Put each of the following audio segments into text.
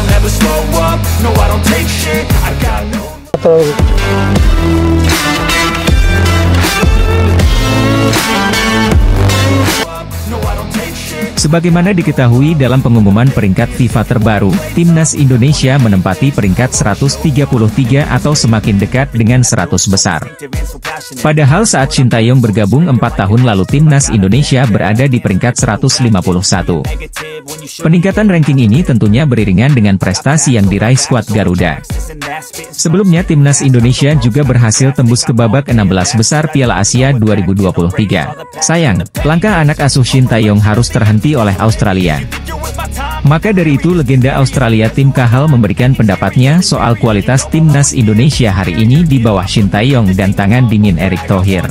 I'll never slow up, no I don't take shit, I got no. Sebagaimana diketahui dalam pengumuman peringkat FIFA terbaru, Timnas Indonesia menempati peringkat 133 atau semakin dekat dengan 100 besar. Padahal saat Shin Tae-yong bergabung 4 tahun lalu Timnas Indonesia berada di peringkat 151. Peningkatan ranking ini tentunya beriringan dengan prestasi yang diraih skuad Garuda. Sebelumnya Timnas Indonesia juga berhasil tembus ke babak 16 besar Piala Asia 2023. Sayang, langkah anak asuh Shin Tae-yong harus terhenti oleh Australia. Maka dari itu legenda Australia Tim Cahill memberikan pendapatnya soal kualitas Timnas Indonesia hari ini di bawah Shin Tae-yong dan tangan dingin Erick Thohir.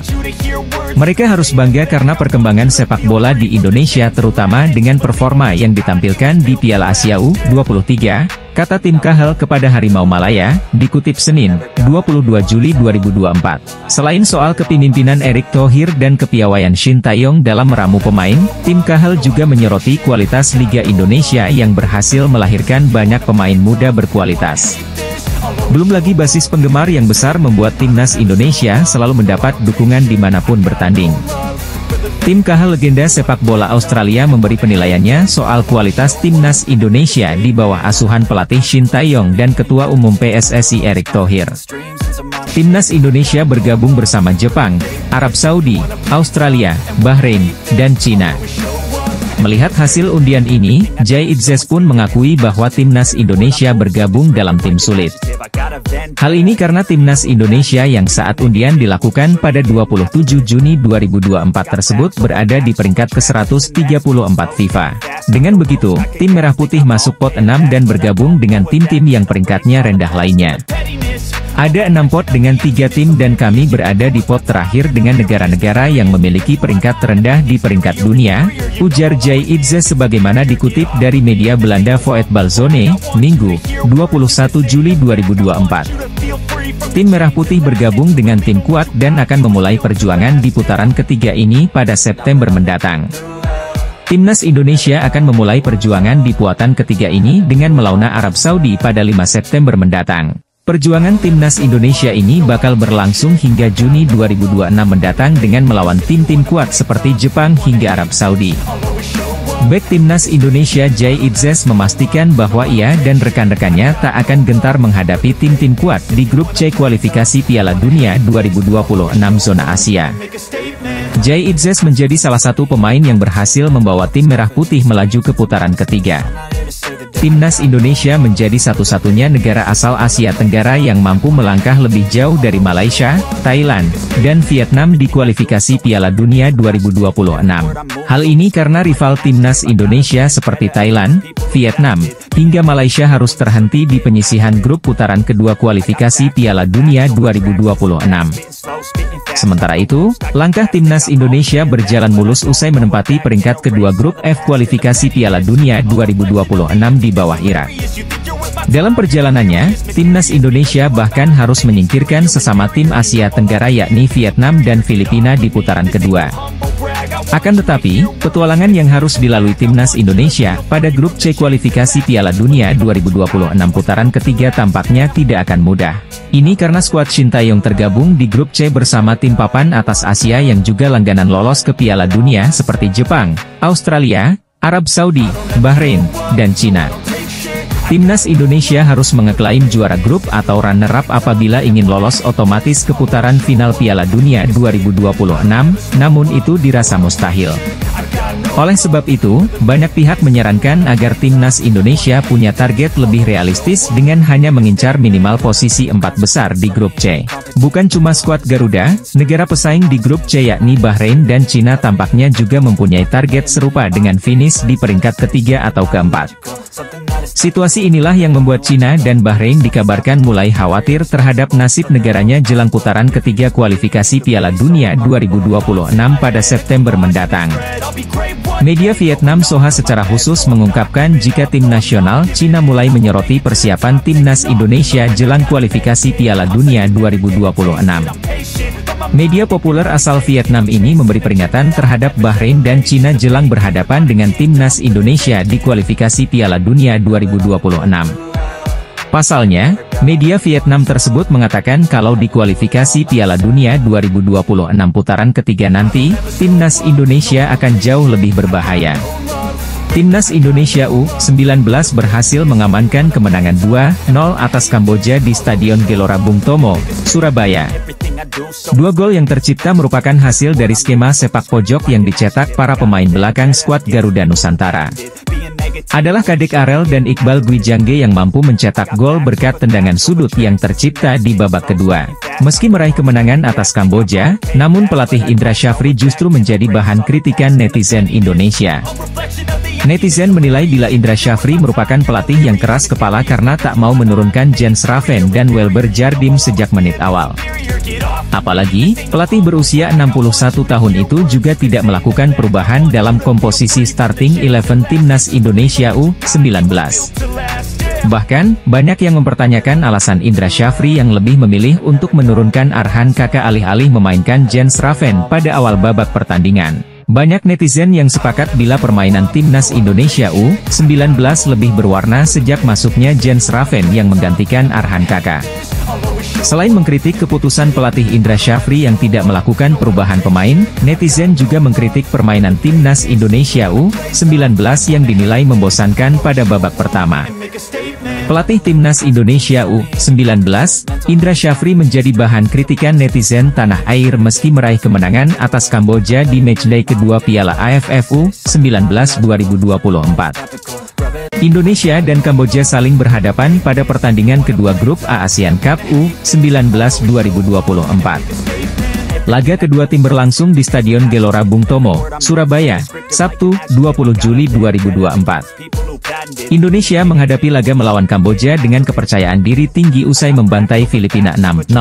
Mereka harus bangga karena perkembangan sepak bola di Indonesia terutama dengan performa yang ditampilkan di Piala Asia U23, kata Tim Cahill kepada Harimau Malaya, dikutip Senin, 22 Juli 2024. Selain soal kepemimpinan Erick Thohir dan kepiawaian Shin Tae-yong dalam meramu pemain, Tim Cahill juga menyoroti kualitas Liga Indonesia yang berhasil melahirkan banyak pemain muda berkualitas. Belum lagi basis penggemar yang besar membuat Timnas Indonesia selalu mendapat dukungan dimanapun bertanding. Tim Cahill legenda sepak bola Australia memberi penilaiannya soal kualitas Timnas Indonesia di bawah asuhan pelatih Shin Tae-yong dan Ketua Umum PSSI Erick Thohir. Timnas Indonesia bergabung bersama Jepang, Arab Saudi, Australia, Bahrain, dan Cina. Melihat hasil undian ini, Jay Itzes pun mengakui bahwa Timnas Indonesia bergabung dalam tim sulit. Hal ini karena Timnas Indonesia yang saat undian dilakukan pada 27 Juni 2024 tersebut berada di peringkat ke-134 FIFA. Dengan begitu, tim Merah Putih masuk pot 6 dan bergabung dengan tim-tim yang peringkatnya rendah lainnya. Ada 6 pot dengan 3 tim dan kami berada di pot terakhir dengan negara-negara yang memiliki peringkat terendah di peringkat dunia, ujar Jay Itzes sebagaimana dikutip dari media Belanda Voetbalzone, Minggu, 21 Juli 2024. Tim Merah Putih bergabung dengan tim kuat dan akan memulai perjuangan di putaran ketiga ini pada September mendatang. Timnas Indonesia akan memulai perjuangan di puatan ketiga ini dengan melawan Arab Saudi pada 5 September mendatang. Perjuangan Timnas Indonesia ini bakal berlangsung hingga Juni 2026 mendatang dengan melawan tim-tim kuat seperti Jepang hingga Arab Saudi. Bek Timnas Indonesia Jay Itzes memastikan bahwa ia dan rekan-rekannya tak akan gentar menghadapi tim-tim kuat di grup C kualifikasi Piala Dunia 2026 zona Asia. Jay Itzes menjadi salah satu pemain yang berhasil membawa tim Merah Putih melaju ke putaran ketiga. Timnas Indonesia menjadi satu-satunya negara asal Asia Tenggara yang mampu melangkah lebih jauh dari Malaysia, Thailand, dan Vietnam di kualifikasi Piala Dunia 2026. Hal ini karena rival Timnas Indonesia seperti Thailand, Vietnam, hingga Malaysia harus terhenti di penyisihan grup putaran kedua kualifikasi Piala Dunia 2026. Sementara itu, langkah Timnas Indonesia berjalan mulus usai menempati peringkat kedua grup F kualifikasi Piala Dunia 2026 di bawah Irak. Dalam perjalanannya, Timnas Indonesia bahkan harus menyingkirkan sesama tim Asia Tenggara yakni Vietnam dan Filipina di putaran kedua. Akan tetapi, petualangan yang harus dilalui Timnas Indonesia pada grup C kualifikasi Piala Dunia 2026 putaran ketiga tampaknya tidak akan mudah. Ini karena skuad Shin Tae-yong tergabung di grup C bersama tim papan atas Asia yang juga langganan lolos ke Piala Dunia seperti Jepang, Australia, Arab Saudi, Bahrain, dan Cina. Timnas Indonesia harus mengeklaim juara grup atau runner-up apabila ingin lolos otomatis ke putaran final Piala Dunia 2026, namun itu dirasa mustahil. Oleh sebab itu, banyak pihak menyarankan agar Timnas Indonesia punya target lebih realistis dengan hanya mengincar minimal posisi 4 besar di grup C. Bukan cuma skuad Garuda, negara pesaing di grup C yakni Bahrain dan Cina tampaknya juga mempunyai target serupa dengan finish di peringkat ketiga atau keempat. Situasi inilah yang membuat Cina dan Bahrain dikabarkan mulai khawatir terhadap nasib negaranya jelang putaran ketiga kualifikasi Piala Dunia 2026 pada September mendatang. Media Vietnam Soha secara khusus mengungkapkan jika tim nasional Cina mulai menyoroti persiapan timnas Indonesia jelang kualifikasi Piala Dunia 2026. Media populer asal Vietnam ini memberi peringatan terhadap Bahrain dan Cina jelang berhadapan dengan timnas Indonesia di kualifikasi Piala Dunia 2026. Pasalnya, media Vietnam tersebut mengatakan kalau di kualifikasi Piala Dunia 2026 putaran ketiga nanti, timnas Indonesia akan jauh lebih berbahaya. Timnas Indonesia U19 berhasil mengamankan kemenangan 2-0 atas Kamboja di Stadion Gelora Bung Tomo, Surabaya. 2 gol yang tercipta merupakan hasil dari skema sepak pojok yang dicetak para pemain belakang skuad Garuda Nusantara. Adalah Kadek Arel dan Iqbal Gwijangge yang mampu mencetak gol berkat tendangan sudut yang tercipta di babak kedua. Meski meraih kemenangan atas Kamboja, namun pelatih Indra Syafri justru menjadi bahan kritikan netizen Indonesia. Netizen menilai bila Indra Syafri merupakan pelatih yang keras kepala karena tak mau menurunkan Jens Raven dan Welber Jardim sejak menit awal. Apalagi, pelatih berusia 61 tahun itu juga tidak melakukan perubahan dalam komposisi starting 11 timnas Indonesia U19. Bahkan, banyak yang mempertanyakan alasan Indra Syafri yang lebih memilih untuk menurunkan Arhan Kakak alih-alih memainkan Jens Raven pada awal babak pertandingan. Banyak netizen yang sepakat bila permainan timnas Indonesia U19 lebih berwarna sejak masuknya Jens Raven yang menggantikan Arhan Kakak. Selain mengkritik keputusan pelatih Indra Syafri yang tidak melakukan perubahan pemain, netizen juga mengkritik permainan timnas Indonesia U19 yang dinilai membosankan pada babak pertama. Pelatih timnas Indonesia U19, Indra Syafri menjadi bahan kritikan netizen tanah air meski meraih kemenangan atas Kamboja di matchday kedua Piala AFF U19 2024. Indonesia dan Kamboja saling berhadapan pada pertandingan kedua grup A ASEAN Cup U19 2024. Laga kedua tim berlangsung di Stadion Gelora Bung Tomo, Surabaya, Sabtu, 20 Juli 2024. Indonesia menghadapi laga melawan Kamboja dengan kepercayaan diri tinggi usai membantai Filipina 6-0.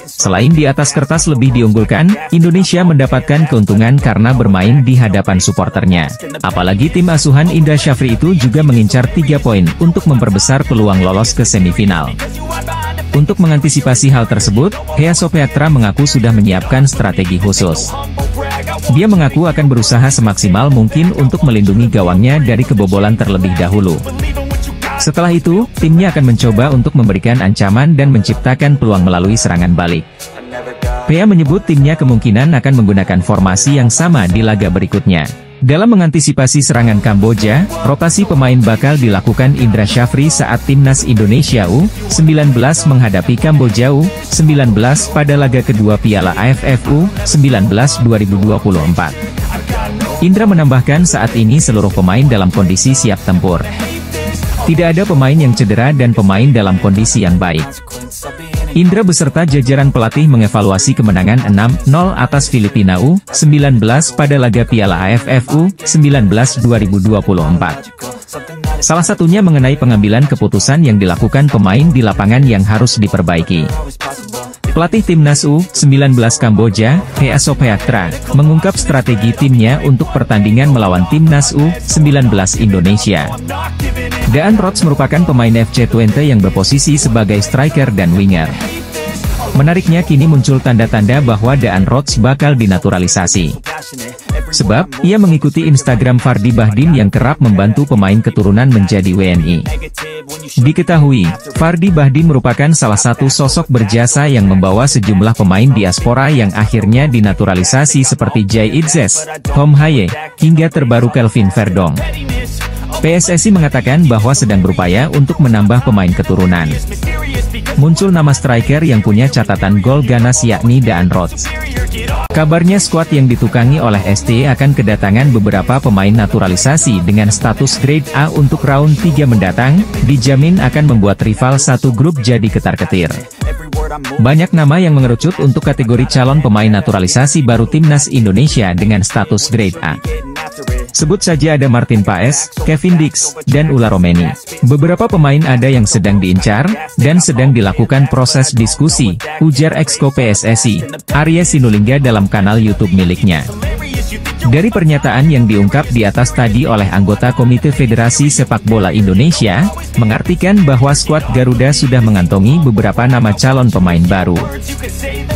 Selain di atas kertas lebih diunggulkan, Indonesia mendapatkan keuntungan karena bermain di hadapan suporternya. Apalagi tim asuhan Indra Syafri itu juga mengincar 3 poin untuk memperbesar peluang lolos ke semifinal. Untuk mengantisipasi hal tersebut, Hea Sopeatra mengaku sudah menyiapkan strategi khusus. Dia mengaku akan berusaha semaksimal mungkin untuk melindungi gawangnya dari kebobolan terlebih dahulu. Setelah itu, timnya akan mencoba untuk memberikan ancaman dan menciptakan peluang melalui serangan balik. Hea menyebut timnya kemungkinan akan menggunakan formasi yang sama di laga berikutnya. Dalam mengantisipasi serangan Kamboja, rotasi pemain bakal dilakukan Indra Syafri saat timnas Indonesia U19 menghadapi Kamboja U19 pada laga kedua Piala AFF U19 2024. Indra menambahkan saat ini seluruh pemain dalam kondisi siap tempur. Tidak ada pemain yang cedera dan pemain dalam kondisi yang baik. Indra beserta jajaran pelatih mengevaluasi kemenangan 6-0 atas Filipina U19 pada laga Piala AFF U19 2024. Salah satunya mengenai pengambilan keputusan yang dilakukan pemain di lapangan yang harus diperbaiki. Pelatih timnas U19 Kamboja, Hea Sopeatra, mengungkap strategi timnya untuk pertandingan melawan timnas U19 Indonesia. Daan Rots merupakan pemain FC Twente yang berposisi sebagai striker dan winger. Menariknya kini muncul tanda-tanda bahwa Daan Rots bakal dinaturalisasi. Sebab, ia mengikuti Instagram Fardi Bahdim yang kerap membantu pemain keturunan menjadi WNI. Diketahui, Fardi Bahdim merupakan salah satu sosok berjasa yang membawa sejumlah pemain diaspora yang akhirnya dinaturalisasi seperti Jay Itzes, Tom Haye, hingga terbaru Kelvin Verdong. PSSI mengatakan bahwa sedang berupaya untuk menambah pemain keturunan. Muncul nama striker yang punya catatan gol ganas yakni Daan Rots. Kabarnya skuad yang ditukangi oleh ST akan kedatangan beberapa pemain naturalisasi dengan status grade A untuk round 3 mendatang, dijamin akan membuat rival satu grup jadi ketar-ketir. Banyak nama yang mengerucut untuk kategori calon pemain naturalisasi baru timnas Indonesia dengan status grade A. Sebut saja ada Martin Paes, Kevin Dix, dan Ula Romeni. Beberapa pemain ada yang sedang diincar, dan sedang dilakukan proses diskusi, ujar Exco PSSI, Arya Sinulinga dalam kanal YouTube miliknya. Dari pernyataan yang diungkap di atas tadi oleh anggota Komite Federasi Sepak Bola Indonesia, mengartikan bahwa skuad Garuda sudah mengantongi beberapa nama calon pemain baru.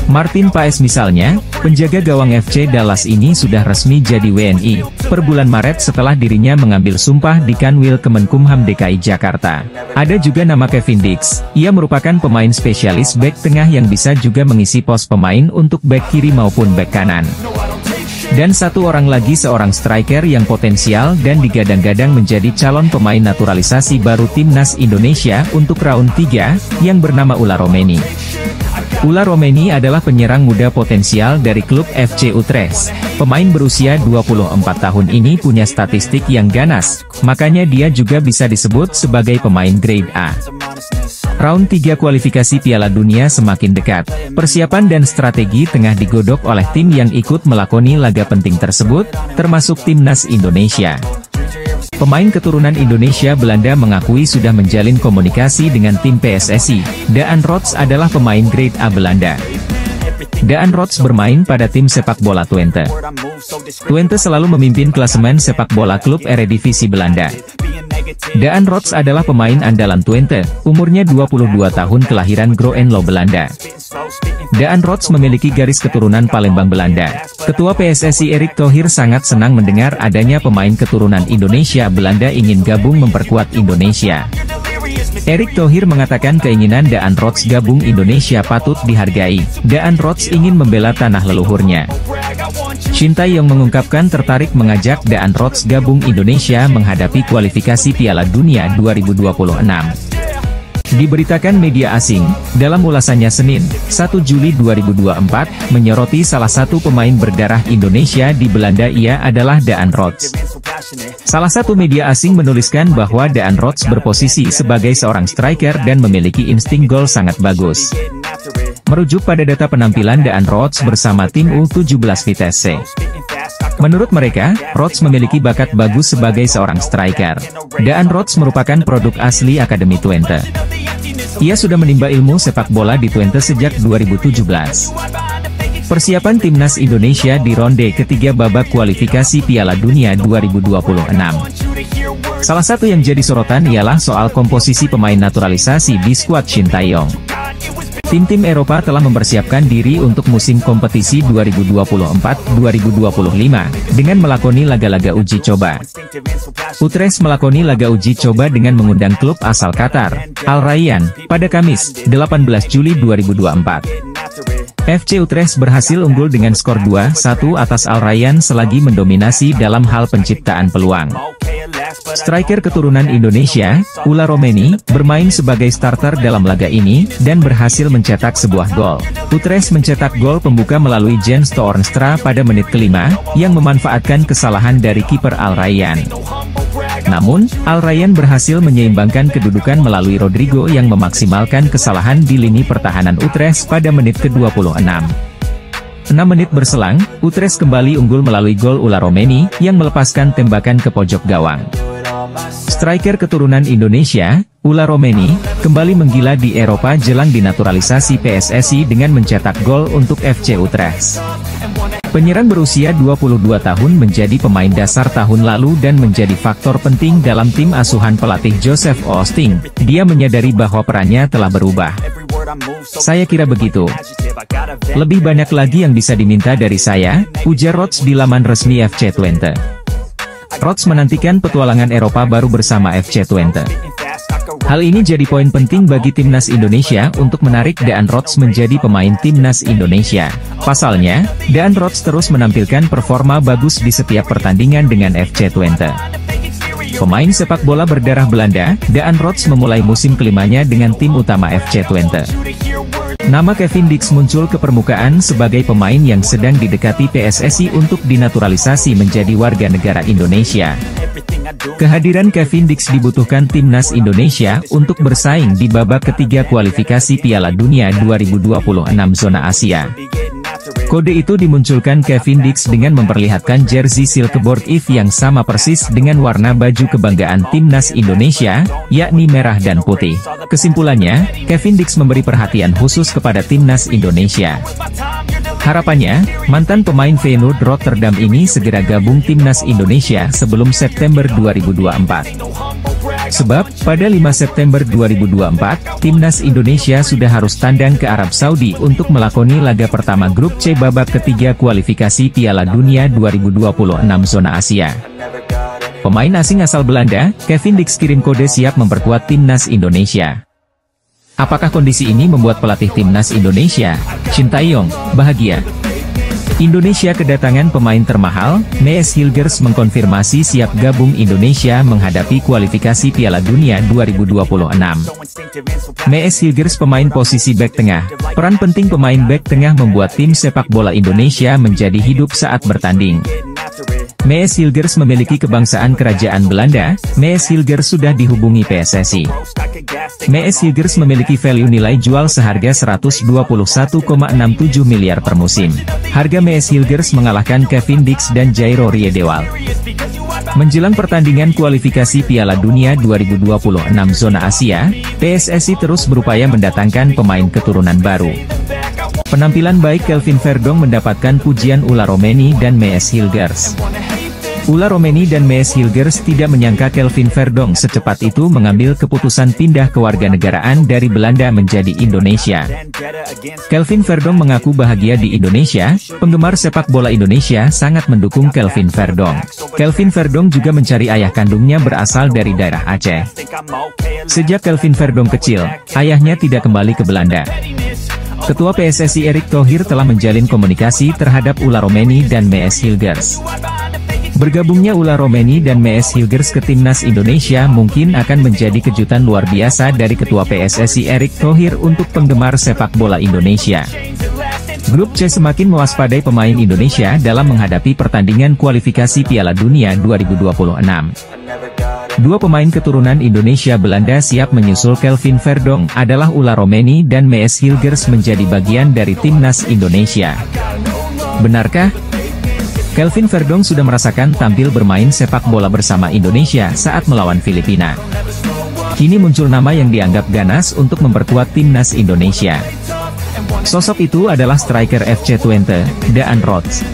Martin Paes misalnya, penjaga gawang FC Dallas ini sudah resmi jadi WNI, per bulan Maret setelah dirinya mengambil sumpah di Kanwil Kemenkumham DKI Jakarta. Ada juga nama Kevin Dix, ia merupakan pemain spesialis bek tengah yang bisa juga mengisi pos pemain untuk bek kiri maupun bek kanan. Dan satu orang lagi seorang striker yang potensial dan digadang-gadang menjadi calon pemain naturalisasi baru Timnas Indonesia untuk round 3, yang bernama Ula Romeni. Ula Romeni adalah penyerang muda potensial dari klub FC Utrecht. Pemain berusia 24 tahun ini punya statistik yang ganas, makanya dia juga bisa disebut sebagai pemain grade A. Round 3 kualifikasi Piala Dunia semakin dekat. Persiapan dan strategi tengah digodok oleh tim yang ikut melakoni laga penting tersebut, termasuk Timnas Indonesia. Pemain keturunan Indonesia Belanda mengakui sudah menjalin komunikasi dengan tim PSSI. Daan Rots adalah pemain grade A Belanda. Daan Rots bermain pada tim sepak bola Twente. Twente selalu memimpin klasemen sepak bola klub Eredivisie Belanda. Daan Rots adalah pemain andalan Twente, umurnya 22 tahun kelahiran Groenlo, Belanda. Daan Rots memiliki garis keturunan Palembang, Belanda. Ketua PSSI Erick Thohir sangat senang mendengar adanya pemain keturunan Indonesia Belanda ingin gabung memperkuat Indonesia. Erick Thohir mengatakan keinginan Daan Rots gabung Indonesia patut dihargai. Daan Rots ingin membela tanah leluhurnya. Shin Tae-yong mengungkapkan tertarik mengajak Daan Rots gabung Indonesia menghadapi kualifikasi Piala Dunia 2026. Diberitakan media asing, dalam ulasannya Senin, 1 Juli 2024, menyoroti salah satu pemain berdarah Indonesia di Belanda ia adalah Daan Rots. Salah satu media asing menuliskan bahwa Daan Rots berposisi sebagai seorang striker dan memiliki insting gol sangat bagus. Merujuk pada data penampilan Daan Rots bersama tim U17 Vitesse. Menurut mereka, Rots memiliki bakat bagus sebagai seorang striker. Daan Rots merupakan produk asli Akademi Twente. Ia sudah menimba ilmu sepak bola di Twente sejak 2017. Persiapan Timnas Indonesia di ronde ketiga babak kualifikasi Piala Dunia 2026. Salah satu yang jadi sorotan ialah soal komposisi pemain naturalisasi di skuad Shin Tae-yong. Tim-tim Eropa telah mempersiapkan diri untuk musim kompetisi 2024-2025, dengan melakoni laga-laga uji coba. Utrecht melakoni laga uji coba dengan mengundang klub asal Qatar, Al Rayyan, pada Kamis, 18 Juli 2024. FC Utrecht berhasil unggul dengan skor 2-1 atas Al Rayyan selagi mendominasi dalam hal penciptaan peluang. Striker keturunan Indonesia, Ula Romeni, bermain sebagai starter dalam laga ini, dan berhasil mencetak sebuah gol. Utrecht mencetak gol pembuka melalui Jens Toornstra pada menit kelima, yang memanfaatkan kesalahan dari kiper Al Rayyan. Namun, Al Rayyan berhasil menyeimbangkan kedudukan melalui Rodrigo yang memaksimalkan kesalahan di lini pertahanan Utrecht pada menit ke-26. 6 menit berselang, Utrecht kembali unggul melalui gol Ula Romeni, yang melepaskan tembakan ke pojok gawang. Striker keturunan Indonesia, Ula Romeni, kembali menggila di Eropa jelang dinaturalisasi PSSI dengan mencetak gol untuk FC Utrecht. Penyerang berusia 22 tahun menjadi pemain dasar tahun lalu dan menjadi faktor penting dalam tim asuhan pelatih Joseph Osting. Dia menyadari bahwa perannya telah berubah. Saya kira begitu. Lebih banyak lagi yang bisa diminta dari saya, ujar Rots di laman resmi FC Twente. Rots menantikan petualangan Eropa baru bersama FC Twente. Hal ini jadi poin penting bagi Timnas Indonesia untuk menarik Daan Rots menjadi pemain Timnas Indonesia. Pasalnya, Daan Rots terus menampilkan performa bagus di setiap pertandingan dengan FC Twente. Pemain sepak bola berdarah Belanda, Daan Rots memulai musim kelimanya dengan tim utama FC Twente. Nama Kevin Dix muncul ke permukaan sebagai pemain yang sedang didekati PSSI untuk dinaturalisasi menjadi warga negara Indonesia. Kehadiran Kevin Dix dibutuhkan Timnas Indonesia untuk bersaing di babak ketiga kualifikasi Piala Dunia 2026 zona Asia. Kode itu dimunculkan Kevin Dix dengan memperlihatkan jersey Silkeborg IV yang sama persis dengan warna baju kebanggaan Timnas Indonesia, yakni merah dan putih. Kesimpulannya, Kevin Dix memberi perhatian khusus kepada Timnas Indonesia. Harapannya, mantan pemain Feyenoord Rotterdam ini segera gabung timnas Indonesia sebelum September 2024. Sebab, pada 5 September 2024, timnas Indonesia sudah harus tandang ke Arab Saudi untuk melakoni laga pertama grup C babak ketiga kualifikasi Piala Dunia 2026 zona Asia. Pemain asing asal Belanda, Kevin Dix kirim kode siap memperkuat timnas Indonesia. Apakah kondisi ini membuat pelatih timnas Indonesia, Shin Tae-yong, bahagia? Indonesia kedatangan pemain termahal. Mees Hilgers mengkonfirmasi siap gabung Indonesia menghadapi kualifikasi Piala Dunia 2026. Mees Hilgers pemain posisi bek tengah. Peran penting pemain bek tengah membuat tim sepak bola Indonesia menjadi hidup saat bertanding. Mees Hilgers memiliki kebangsaan kerajaan Belanda. Mees Hilgers sudah dihubungi PSSI. Mees Hilgers memiliki value nilai jual seharga 121,67 miliar per musim. Harga Mees Hilgers mengalahkan Kevin Dix dan Jairo Riedewald. Menjelang pertandingan kualifikasi Piala Dunia 2026 zona Asia, PSSI terus berupaya mendatangkan pemain keturunan baru. Penampilan baik Kelvin Verdong mendapatkan pujian Ula Romeni dan Mees Hilgers. Ula Romeni dan Mees Hilgers tidak menyangka Kelvin Verdong secepat itu mengambil keputusan pindah kewarganegaraan dari Belanda menjadi Indonesia. Kelvin Verdong mengaku bahagia di Indonesia. Penggemar sepak bola Indonesia sangat mendukung Kelvin Verdong. Kelvin Verdong juga mencari ayah kandungnya berasal dari daerah Aceh. Sejak Kelvin Verdong kecil, ayahnya tidak kembali ke Belanda. Ketua PSSI Erick Thohir telah menjalin komunikasi terhadap Ula Romeni dan Mees Hilgers. Bergabungnya Ula Romeni dan Mees Hilgers ke timnas Indonesia mungkin akan menjadi kejutan luar biasa dari Ketua PSSI Erick Thohir untuk penggemar sepak bola Indonesia. Grup C semakin mewaspadai pemain Indonesia dalam menghadapi pertandingan kualifikasi Piala Dunia 2026. Dua pemain keturunan Indonesia Belanda siap menyusul Kelvin Verdong adalah Ula Romeni dan Mees Hilgers menjadi bagian dari timnas Indonesia. Benarkah? Kelvin Verdong sudah merasakan tampil bermain sepak bola bersama Indonesia saat melawan Filipina. Kini muncul nama yang dianggap ganas untuk memperkuat timnas Indonesia. Sosok itu adalah striker FC Twente, Daan Rots.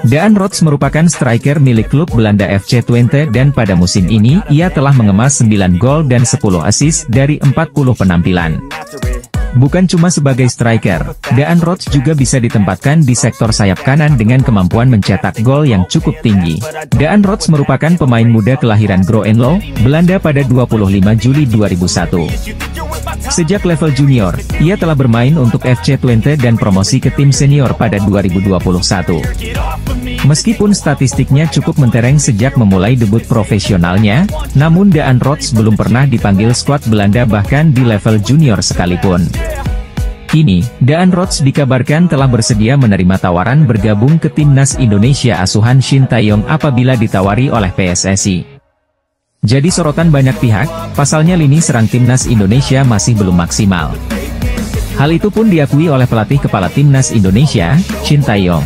Daan Rots merupakan striker milik klub Belanda FC Twente dan pada musim ini ia telah mengemas 9 gol dan 10 assist dari 40 penampilan. Bukan cuma sebagai striker, Daan Rots juga bisa ditempatkan di sektor sayap kanan dengan kemampuan mencetak gol yang cukup tinggi. Daan Rots merupakan pemain muda kelahiran Groenlo, Belanda pada 25 Juli 2001. Sejak level junior, ia telah bermain untuk FC Twente dan promosi ke tim senior pada 2021. Meskipun statistiknya cukup mentereng sejak memulai debut profesionalnya, namun Daan Rots belum pernah dipanggil skuad Belanda bahkan di level junior sekalipun. Kini, Daan Rots dikabarkan telah bersedia menerima tawaran bergabung ke timnas Indonesia asuhan Shin Tae-yong apabila ditawari oleh PSSI. Jadi sorotan banyak pihak, pasalnya lini serang timnas Indonesia masih belum maksimal. Hal itu pun diakui oleh pelatih kepala timnas Indonesia, Shin Tae-yong.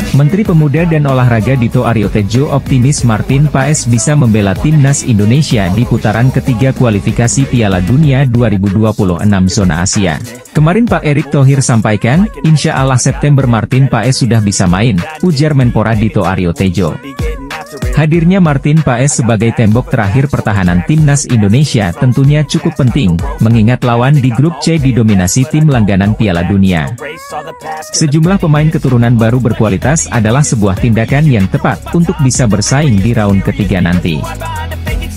Menteri Pemuda dan Olahraga Dito Aryo Tejo optimis Martin Paes bisa membela timnas Indonesia di putaran ketiga kualifikasi Piala Dunia 2026 zona Asia. Kemarin Pak Erick Thohir sampaikan, insya Allah September Martin Paes sudah bisa main, ujar Menpora Dito Aryo Tejo. Hadirnya Martin Paes sebagai tembok terakhir pertahanan timnas Indonesia tentunya cukup penting, mengingat lawan di grup C didominasi tim langganan Piala Dunia. Sejumlah pemain keturunan baru berkualitas adalah sebuah tindakan yang tepat untuk bisa bersaing di raun ketiga nanti.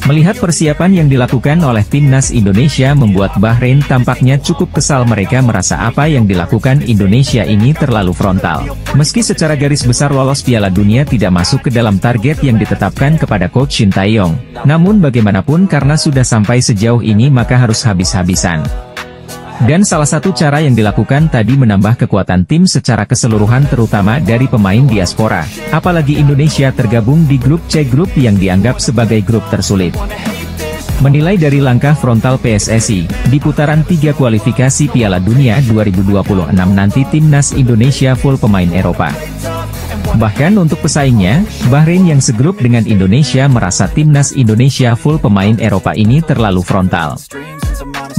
Melihat persiapan yang dilakukan oleh timnas Indonesia membuat Bahrain tampaknya cukup kesal. Mereka merasa apa yang dilakukan Indonesia ini terlalu frontal. Meski secara garis besar lolos Piala Dunia tidak masuk ke dalam target yang ditetapkan kepada Coach Shin Tae-yong, namun bagaimanapun karena sudah sampai sejauh ini maka harus habis-habisan. Dan salah satu cara yang dilakukan tadi menambah kekuatan tim secara keseluruhan terutama dari pemain diaspora. Apalagi Indonesia tergabung di grup C, grup yang dianggap sebagai grup tersulit. Menilai dari langkah frontal PSSI, di putaran 3 kualifikasi Piala Dunia 2026 nanti timnas Indonesia full pemain Eropa. Bahkan untuk pesaingnya, Bahrain yang segrup dengan Indonesia merasa timnas Indonesia full pemain Eropa ini terlalu frontal.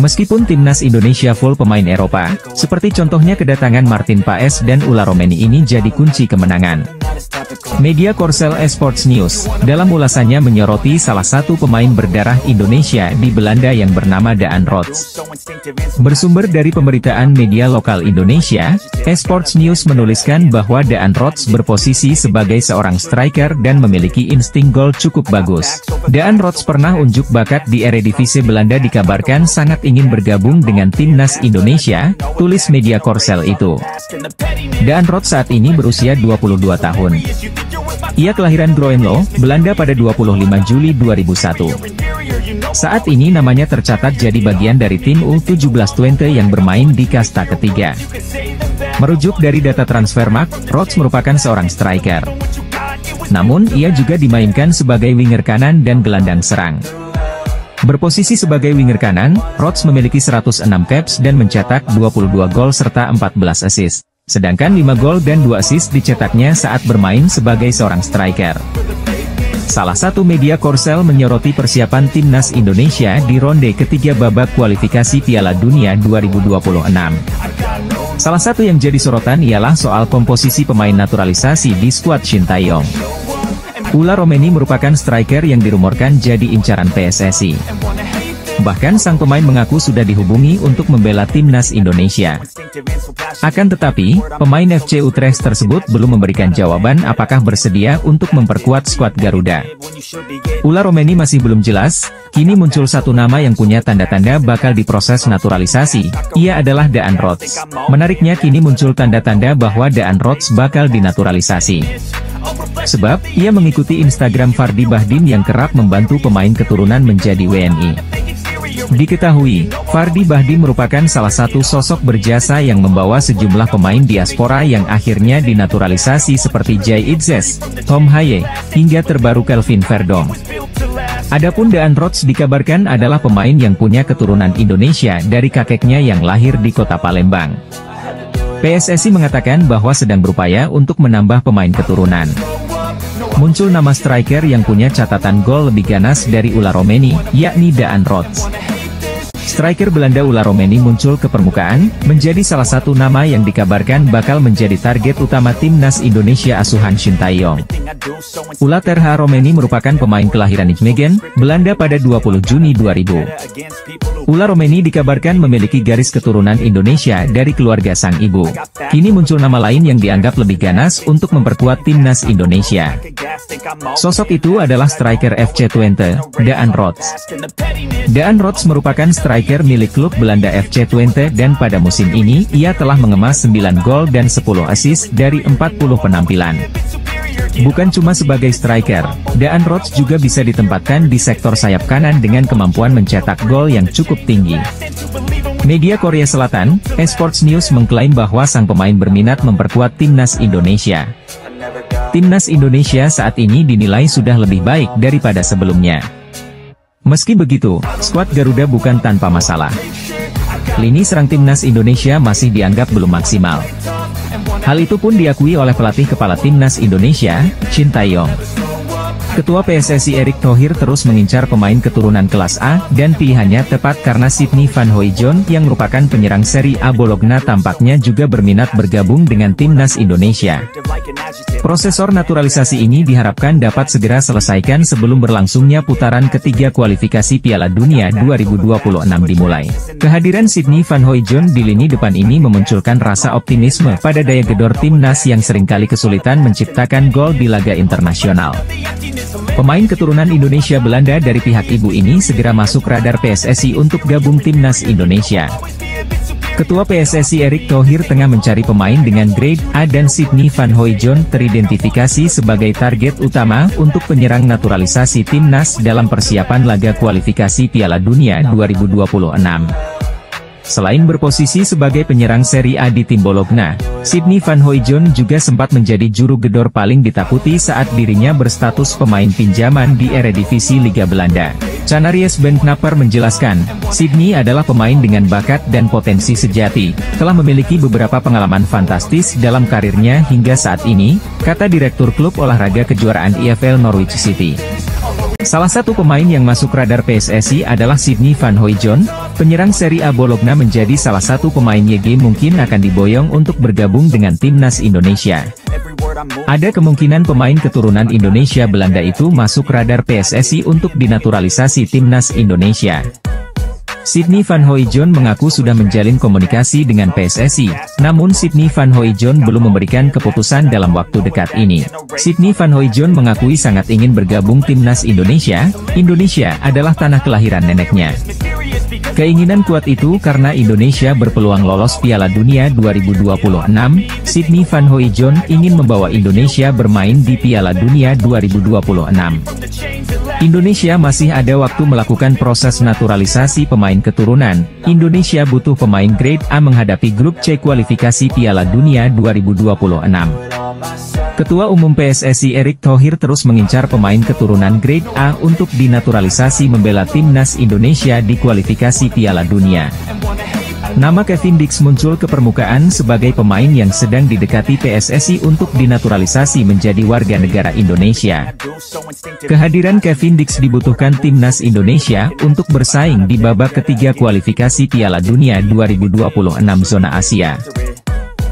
Meskipun timnas Indonesia full pemain Eropa, seperti contohnya kedatangan Martin Paes dan Ulla Romeni ini jadi kunci kemenangan. Media Korsel Esports News, dalam ulasannya menyoroti salah satu pemain berdarah Indonesia di Belanda yang bernama Daan Rots. Bersumber dari pemberitaan media lokal Indonesia, Esports News menuliskan bahwa Daan Rots berposisi sebagai seorang striker dan memiliki insting gol cukup bagus. Daan Rots pernah unjuk bakat di Eredivisie Belanda, dikabarkan sangat ingin bergabung dengan timnas Indonesia, tulis media Korsel itu. Daan Rots saat ini berusia 22 tahun. Ia kelahiran Groenlo, Belanda pada 25 Juli 2001. Saat ini namanya tercatat jadi bagian dari tim U17 yang bermain di kasta ketiga. Merujuk dari data Transfermarkt, Rots merupakan seorang striker. Namun ia juga dimainkan sebagai winger kanan dan gelandang serang. Berposisi sebagai winger kanan, Rots memiliki 106 caps dan mencetak 22 gol serta 14 assist. Sedangkan 5 gol dan 2 assist dicetaknya saat bermain sebagai seorang striker. Salah satu media Korsel menyoroti persiapan timnas Indonesia di ronde ketiga babak kualifikasi Piala Dunia 2026. Salah satu yang jadi sorotan ialah soal komposisi pemain naturalisasi di skuad Shin Tae-yong. Ulla Romeni merupakan striker yang dirumorkan jadi incaran PSSI. Bahkan sang pemain mengaku sudah dihubungi untuk membela timnas Indonesia. Akan tetapi, pemain FC Utrecht tersebut belum memberikan jawaban apakah bersedia untuk memperkuat skuad Garuda. Ulla Romeni masih belum jelas, kini muncul satu nama yang punya tanda-tanda bakal diproses naturalisasi, ia adalah Daan Rots. Menariknya kini muncul tanda-tanda bahwa Daan Rots bakal dinaturalisasi. Sebab, ia mengikuti Instagram Fardy Bahdim yang kerap membantu pemain keturunan menjadi WNI. Diketahui, Fardy Bahdim merupakan salah satu sosok berjasa yang membawa sejumlah pemain diaspora yang akhirnya dinaturalisasi seperti Jay Itzes, Tom Haye, hingga terbaru Kelvin Verdong. Adapun Daan Rots dikabarkan adalah pemain yang punya keturunan Indonesia dari kakeknya yang lahir di kota Palembang. PSSI mengatakan bahwa sedang berupaya untuk menambah pemain keturunan. Muncul nama striker yang punya catatan gol lebih ganas dari Ulla Romeni, yakni Daan Rots. Striker Belanda Ulla Romeni muncul ke permukaan, menjadi salah satu nama yang dikabarkan bakal menjadi target utama timnas Indonesia asuhan Shin Tae-yong. Ulla Terha Romeni merupakan pemain kelahiran Nijmegen, Belanda pada 20 Juni 2000. Ulla Romeni dikabarkan memiliki garis keturunan Indonesia dari keluarga sang ibu. Kini muncul nama lain yang dianggap lebih ganas untuk memperkuat timnas Indonesia. Sosok itu adalah striker FC Twente, Daan Rots. Daan Rots merupakan striker milik klub Belanda FC Twente dan pada musim ini ia telah mengemas 9 gol dan 10 assist dari 40 penampilan. Bukan cuma sebagai striker, Daan Rots juga bisa ditempatkan di sektor sayap kanan dengan kemampuan mencetak gol yang cukup tinggi. Media Korea Selatan, Esports News mengklaim bahwa sang pemain berminat memperkuat timnas Indonesia. Timnas Indonesia saat ini dinilai sudah lebih baik daripada sebelumnya. Meski begitu, skuad Garuda bukan tanpa masalah. Lini serang timnas Indonesia masih dianggap belum maksimal. Hal itu pun diakui oleh pelatih kepala timnas Indonesia, Shin Tae-yong. Ketua PSSI Erick Thohir terus mengincar pemain keturunan kelas A, dan pilihannya tepat karena Sidney Van Hooijdonk yang merupakan penyerang Serie A Bologna tampaknya juga berminat bergabung dengan timnas Indonesia. Prosesor naturalisasi ini diharapkan dapat segera selesaikan sebelum berlangsungnya putaran ketiga kualifikasi Piala Dunia 2026 dimulai. Kehadiran Sidney Van Hooijdonk di lini depan ini memunculkan rasa optimisme pada daya gedor timnas yang seringkali kesulitan menciptakan gol di laga internasional. Pemain keturunan Indonesia Belanda dari pihak ibu ini segera masuk radar PSSI untuk gabung timnas Indonesia. Ketua PSSI Erick Thohir tengah mencari pemain dengan grade A dan Sidney Van Hooijdonk teridentifikasi sebagai target utama untuk penyerang naturalisasi timnas dalam persiapan laga kualifikasi Piala Dunia 2026. Selain berposisi sebagai penyerang Serie A di tim Bologna, Sidney Van Hooijdonk juga sempat menjadi juru gedor paling ditakuti saat dirinya berstatus pemain pinjaman di Eredivisie Liga Belanda. Canaries Ben Knapper menjelaskan, Sidney adalah pemain dengan bakat dan potensi sejati, telah memiliki beberapa pengalaman fantastis dalam karirnya hingga saat ini, kata Direktur Klub Olahraga Kejuaraan EFL Norwich City. Salah satu pemain yang masuk radar PSSI adalah Sydney Van Hooijdonk, penyerang Serie A Bologna menjadi salah satu pemain YG mungkin akan diboyong untuk bergabung dengan timnas Indonesia. Ada kemungkinan pemain keturunan Indonesia Belanda itu masuk radar PSSI untuk dinaturalisasi timnas Indonesia. Sydney Van Hooijdonk mengaku sudah menjalin komunikasi dengan PSSI, namun Sydney Van Hooijdonk belum memberikan keputusan dalam waktu dekat ini. Sydney Van Hooijdonk mengakui sangat ingin bergabung timnas Indonesia. Indonesia adalah tanah kelahiran neneknya. Keinginan kuat itu karena Indonesia berpeluang lolos Piala Dunia 2026. Sydney Van Hooijdonk ingin membawa Indonesia bermain di Piala Dunia 2026. Indonesia masih ada waktu melakukan proses naturalisasi pemain keturunan. Indonesia butuh pemain grade A menghadapi grup C kualifikasi Piala Dunia 2026. Ketua Umum PSSI Erick Thohir terus mengincar pemain keturunan grade A untuk dinaturalisasi membela timnas Indonesia di kualifikasi Piala Dunia. Nama Kevin Dix muncul ke permukaan sebagai pemain yang sedang didekati PSSI untuk dinaturalisasi menjadi warga negara Indonesia. Kehadiran Kevin Dix dibutuhkan timnas Indonesia untuk bersaing di babak ketiga kualifikasi Piala Dunia 2026 zona Asia.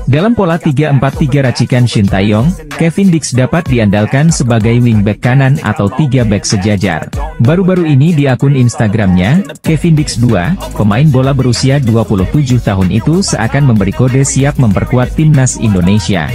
Dalam pola 3-4-3 racikan Shin Tae-yong, Kevin Dix dapat diandalkan sebagai wingback kanan atau 3 back sejajar. Baru-baru ini di akun Instagramnya, Kevin Dix 2, pemain bola berusia 27 tahun itu seakan memberi kode siap memperkuat timnas Indonesia.